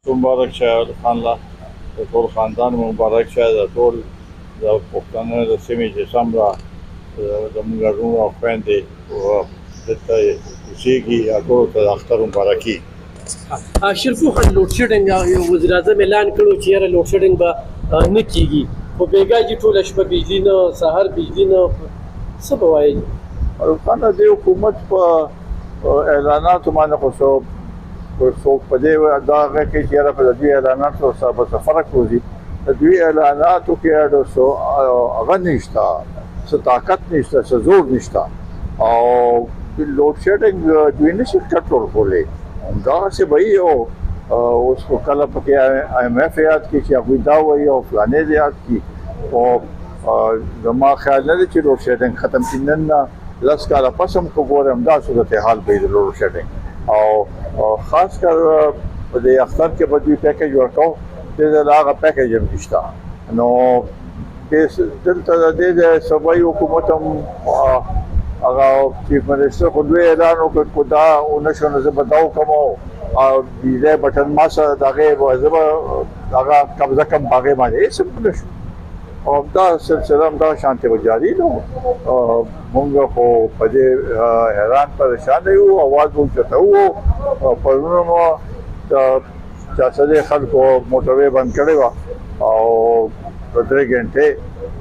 مبارک شه خان لا د ټول خاندان مبارک شه د ټول د پښتنو د سیمې چې څومره زموږ وروڼه او خویندې دلته اوسېږي ټولو ته د اختر مبارکي. شرفو خان لوډ شیډینګ وزیر اعظم اعلان کړو چې یاره لوډ شیډینګ به نه کیږي خو بیګا جي ټوله شپه بجلی نه سهار بجلی نه څه به وایي؟ خانه د حکومت په اعلاناتو باندې خو څوک په دې دغه کې چې یاره په دې اعلاناتو سره به فرق وځي. د دوی اعلاناتو کې هغه نشته، څه طاقت نشته، څه زور نشته او لوډ شیډینګ دوی نشي کنټرول کولی. همداسې به وي او اوس خو کله پکې IMF یاد کړي چې هغوی دا وایي او فلانې دې یاد کړي خو زما خیال نه دی چې لوډ شیډینګ ختم کړي. نن نه 10 کاله پس هم که ګورم دا صورتحال به وي د لوډ شیډینګ او خاص کر په دې اختر کې به دوی پیکیج ورکوو دلته هغه پیکیج هم نشته. نو دلته د دې صوبایي حکومت هم هغه چیف منسټر خو دوی اعلان وکړ خو دا ونه شو نو زه به دا وکړم او بجلی بټن ما سره د هغې زه به هغه قبضه کړم په هغې باندې هېڅ هم نه شو او همدا سلسله همدغه شانتې به جاري نو مونږ خو په دې حیران پریشانه یو اواز مو اوچته وو پرونه مو چا څه خلکو موټروې بند کړې وه او په 3 غنټې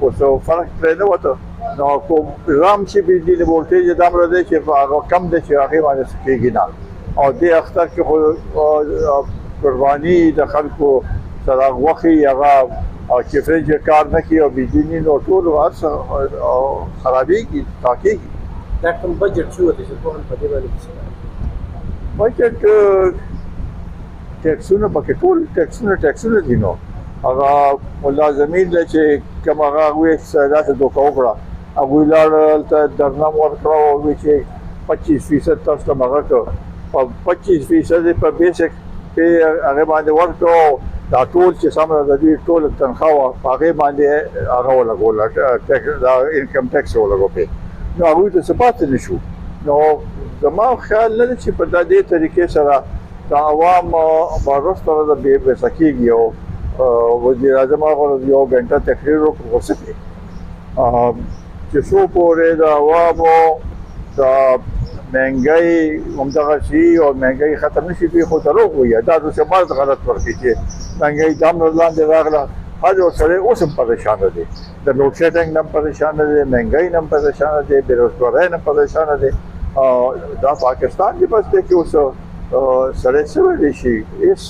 اوس فرق پرې نه وته نو کوم رام چې بجلی د وولټیج دومره دی چې هغه کم دی چې هغې باندې څه کېږي نه او دې اختر کې خو قرباني د خلکو سره غوښې هغه چې فرج کار نه کوي او بجلی نه نو ټول هر څه خرابېږي ټاکېږي. دا کوم بجټ شو دی چې په دې باندې بجټ ټیکسونه پکې ټول ټیکسونه دي نو هغه ملازمین دی چې کوم هغه هغوی داسې دوکه وکړه هغوی لاړل ته درنم ورکړه او هغوی چې 25% تاسو ته هغه کړ او 25% په بیسک پې هغې باندې ورکړو دا ټول چې سمه د دوی ټول تنخواه وه په هغې باندې هغه ولګوله دا انکم ټیکس ولګو پې نو هغوی ته څه پاتې نه شو. نو زما خیال نه دی چې په دې طریقې سره د عوام وروسته د بېسه کېږي او وزیر اعظم هغه یو غنټه تقریر وکړو خو څه کړي چې څو پورې د عوامو د مهنګۍ همدغه شي او مهنګۍ ختم نه شي دوی خو دروغ وایي دا دوی مارد غلط ورکړي چې مهنګۍ دومره لاندې راغله هر یو سړی اوس هم پریشانه دی د لوډ شیډینګ نه هم پریشانه دی مهنګۍ نه هم پریشانه دی بېروزګارۍ نه پریشانه دی دا پاکستان کې بس دی کې اوس سړی څه ویلی شي هېڅ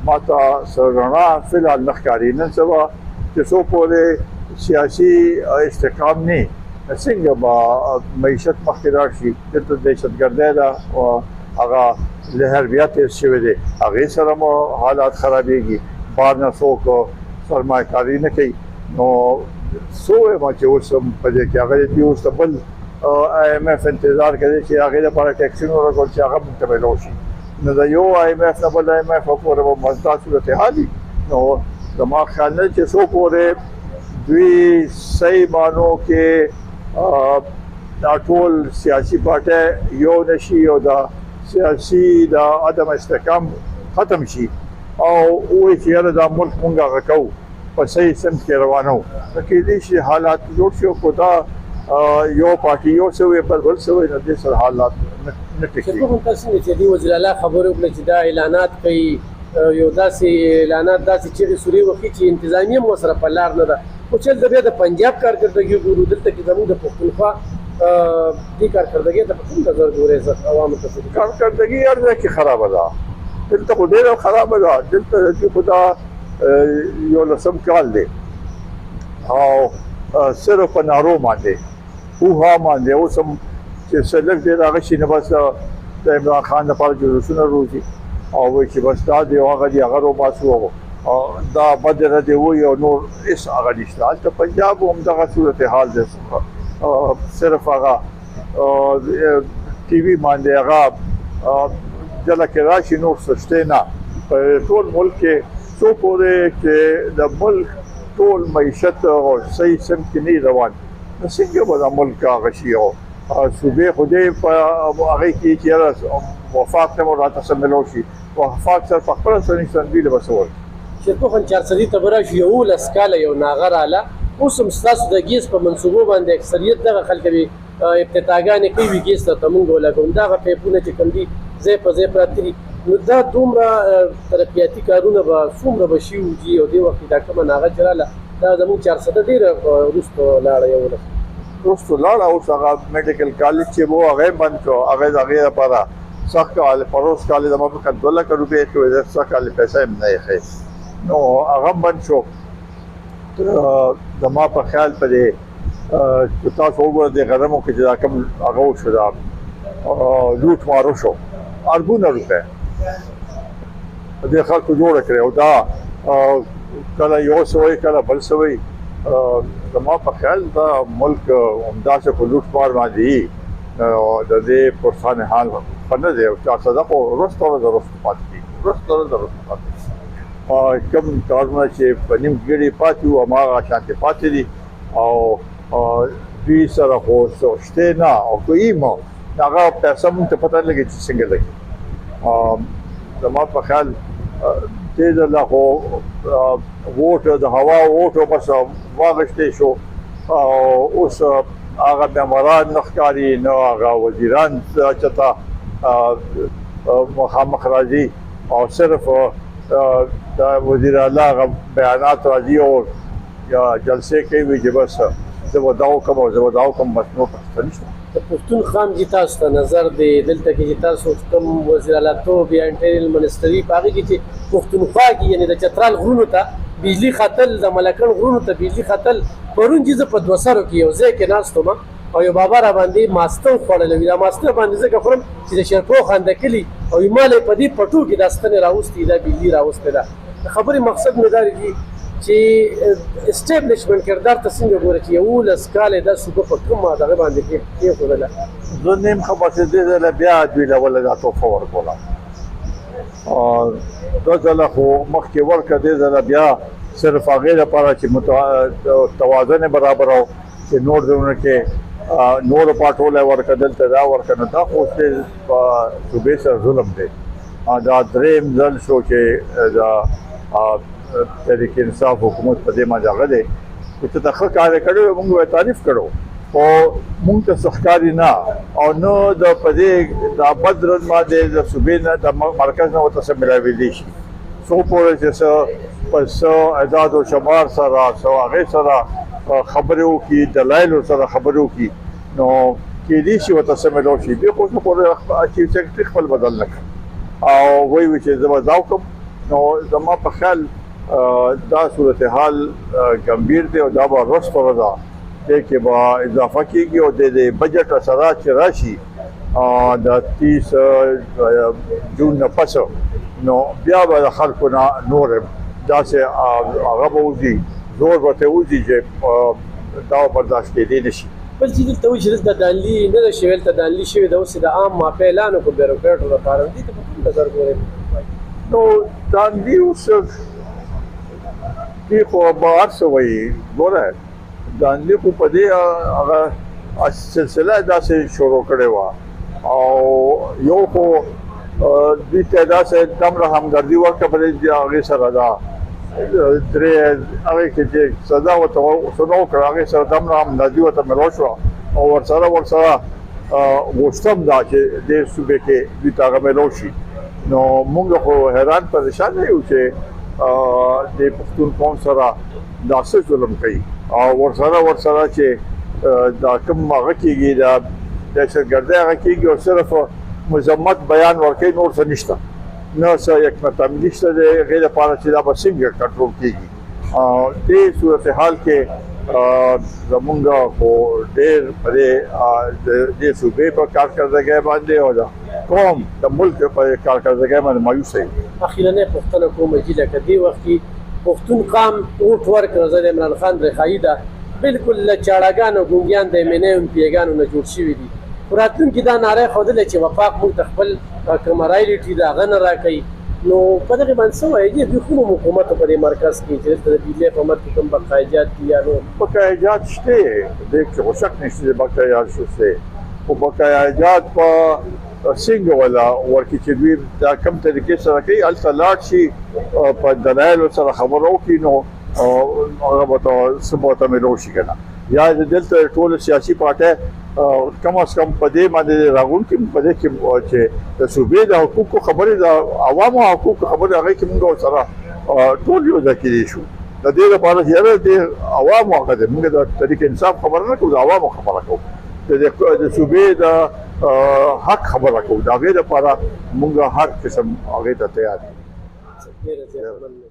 ماته څه رڼا فلحال نه ښکاري. نن سبا چې څو پورې سیاسي استحکام نه څنګه به معیشت مخکې لاړ شي. دلته دهشتګردۍ ده هغه لهر بیا تېز شوی دی هغې سره مو حالات خرابېږي بهر نه څوک سرمایه کاري نه کوي نو څه وایم چې اوس په دې کې هغه دوی اوس ته بل IMF انتظار کوي چې هغې لپاره ټیکسونه ورکول چې هغه موږ ته میلاو شي نو د یو IMF نه بل IMF پورې به مزدا صورتحال وي. نو زما خیال نه چې څو پورې دوی صحیح معنو کې دا ټول سیاسي پارټۍ یو نشي او دا سیاسي د عدم استحکام ختم شي او وایي چې یاره دا ملک مونږ هغه کوو په صحیح سمت کې روانو نو کېدای شي حالات جوړ شي خو دا یو پارټي یو څه وایي بل څه وایي نو دې سره حالات نه ټیکېږي. شرفو خان څنګه چې دی وزیر اعلی خبرې وکړې چې دا اعلانات کوي یو داسې اعلانات داسې چیغې سورې وکړي چې انتظامیه هم ورسره په لار نه ده خو چې دلته بیا د پنجاب کارکردګي ګورو دلته کې زموږ د پښتونخوا دې کارکردګۍ ته په کوم نظر ګورئ عوامو ته کارکردګي هر ځای کې خرابه ده دلته خو ډېره خرابه ده دلته خو دا 11 کال دی او صرف په نارو باندې هوها باندې اوس هم چې څه لږ ډېر هغه شي نه بس د عمران خان لپاره جلوسونه روزي او وایي چې بس دا دی هغه دی هغه روباسو دا بد نه دی وایي او نور هېڅ هغه نشته. هلته پنجاب هم دغه صورتحال دی صرف هغه ټي وي باندې هغه ډله کې راشي نور څه شته نه په ټول ملک کې څو پورې چې د ملک ټول معیشت او صحیح سمت کې نه روان نو څنګه به دا ملک هغه شي او صوبې خو دې په هغې کې چې وفات ته مو راته څه میلاو شي وفاق سره په خپله سنې دوی له به څه ورکړي. شیرپوخن چارسدي ته به راشو 11 کاله یو ناغه راله، اوس هم ستاسو د ګیس په منصوبو باندې اکثریت دغه خلک ابتداګانې کوي ګیس ته موږ ولګوم، دغه پیپونه چې کوم دي ځای په ځای پراته دي. نو دا دومره ترقیاتي کارونه به څومره به شي وځي او دې وخت دا کومه ناغه چې راله دا زموږ 400 ډېره وروسته لاړه 11 وروسته لاړه. اوس هغه میډیکل کالج چې و هغه یې بند کړو، هغه د هغې لپاره سخت کال پروس کال زما په 2 لک روپۍ کې سخت کال پیسې هم نه یې ښې، نو هغه بند شو. زما په خیال په دې چې تاسو وګورئ د غنمو کې چې دا کوم هغه وشو دا لوټ مارو شو اربونه روپۍ دې خلکو جوړه کړې او دا کله یو سوی کله بل سوی. زما په خیال دا ملک همداسې په لوټ مار باندې د دې پرسان حال په نه دی او 400 خو وروسته پاتې دي، وروسته پاتې دي. کوم کارونه چې په نیم ګړي پاتې وو هماغه شانتې پاتې دي او دوی سره خو شته نه او کوي مو هغه پیسې مونږ ته پته لګي چې څنګه لګي. زما په خیال دې ځله خو ووټ د هوا ووټ بس واغشتې شو او اوس هغه بیماران نه ښکاري نه هغه وزیران چېرته مخامخ راځي او صرف دا وزیر اعلی هغه بیانات راځي او یا جلسې کوي چې بس زه به دا وکړم او زه به دا وکړم، بس نور څه نشته. د پښتونخوا چې تاسو ته نظر دی دلته کې چې تاسو کوم وزیر اعلی توب یا انټرنل منسټري په هغې کې چې پښتونخوا کې یعنې د چترال غرونو ته بجلي ختل، د ملکن غرونو ته بجلي ختل. پرون چې زه په 2 سرو کې یو ځای کې ناست وم او یو بابا را باندې ماسته وخوړلی وي، دا ماسته باندې ځکه خورم چې د شیرپوخان د کلي او هیمالی په دې پټو کې دا ستنې راوستې دا بجلي راوستې ده. د خبرې مقصد مې دا دی چې اسټابلیشمنټ کردار ته څنګه ګورې چې 11 کاله دا صوبه په کومه دغه باندې کېښودله. زه نیم خبر چې دې ځله بیا دوی له ولې دا تحفه ورکوله، 2 ځله خو مخکې ورکړه، دې ځله بیا صرف هغې لپاره چې توازن یې برابر او چې نور ځایونو کې نورو پاټولی ورکړه دلته دا ورکړه، نو دا خو اوس په صوبې سره ظلم دی. دا درېیم ځل شو چې دا تحریک انصاف حکومت په دې باندې هغه دی چې ته ښه کار یې کړی موږ به یې تعریف کړو خو موږ ته څه ښکاري نه او نه د په دې دا بد رد باندې د صوبې نه د مرکز نه ورته څه میلاویدلی شي، څو پورې چې څه په څه اعداد و شمار سره څه هغې سره خبرې وکړي، دلایلو سره خبرې وکړي، نو کېدای شي ورته څه میلاو شي. دې خو اوس پورې چیف سیکرټري خپل بدل نه کړ او وایي چې زه به دا وکړم. نو زما په خیال دا صورتحال ګمبیر دی او دا به وروسته ده دې کې به اضافه کېږي او د بجټ اثرات چې راشي د 30 جون نه پس نو بیا به د خلکو نه نور داسې هغه به وځي، زور به ته وځي چې دا برداشت کېدی نه شي. بل چې دلته وایي چې دلته دانلي نه ده شوې، دلته دانلي شوې ده، اوس د عام مافیا اعلان وکړو بیروکراټو لپاره. دې ته په کوم نظر ګورئ؟ نو دانلي اوس دې خو به هر څه وایي، ګوره دانلي خو په دې هغه سلسله داسې شروع کړې وه او یو خو دوی ته داسې دومره همدردي ورکړه په دې هغې سره ده درې هغې کې چې سزا ورته وکړه هغې سره دومره همدردي ورته میلاو شوه او ورسره غوښتم دا چې دې صوبې کې دوی ته هغه میلاو شي. نو موږ خو حیران پریشان نه یو چې د پښتون قوم سره دا څه ظلم کوي او ورسره چې دا کوم هغه کېږي دا دهشتګردۍ هغه کېږي او صرف مذمت بیان ورکوي، نور څه نشته، نه څه حکمت عملي شته د هغې لپاره چې دا به څنګه کنټرول کېږي. دې صورتحال کې زمونږ خو ډېر په دې صوبې په کارکردګۍ باندې او د قوم د ملک په کارکردګۍ باندې مایوس یم. اخیرنۍ پوښتنه کوم چې لکه دې وخت کې پښتون قام ووټ ورکړه، زه د عمران خان رخایي ده بالکل له چاړهګانو ګونګیان د MNA امپیګانو نه جوړ شوي دي. په راتلونکي دا ناره یې ښودله چې وفاق موږ ته خپل کومه رایلټي د هغه نه راکوي. نو په دغې باندې څه وایي دي دوی کوم حکومت په دې مرکز کې چې دلته د بجلۍ په مټ کې کوم بقایجات دي یا نور بقایجات شته، دې کې خو شک نشته چې بقایجات شته، خو بقایجات په څنګه ولا ورکې چې دوی دا کم طریقې سره کوي هلته لاړ شي په دلایلو سره خبرو وکړي نو هغه به ته څه به ته میلو شي که نه یا دلته ټول سیاسي پارټۍ کم از کم په دې باندې راغونکي په دې کې چې د صوبې د حقوقو خبرې د عوامو حقوقو خبرې هغې کې مونږ ورسره ټول یو ځای کېدی شو د دې لپاره چې یاره د عوامو هغه دی مونږ د طریق انصاف خبره نه کوو د عوامو خبره کوو د صوبې د حق خبره کوو د هغې لپاره مونږ هر قسم هغې ته تیار یو ډېره زیاته مننه